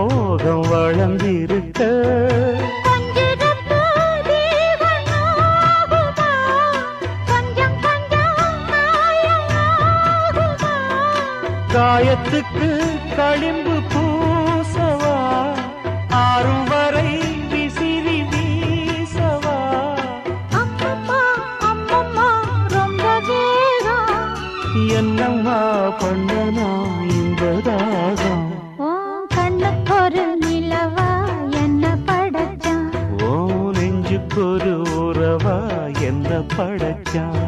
மோகம் வளர்ந்திருக்க காயத்துக்கு களிம்பு பூசவா ஆறும் வரை விசிறி வீசவா அம்மம்மா அம்மம்மா ரொம்ப வேகம் என்னம்மா பண்ணனா இந்த தாகம் கண்ணுக்கு ஒரு நிலவா என்ன படைச்சான் ஓ நெஞ்சுக்கு ஒரு உறவா என்ன படைச்சான்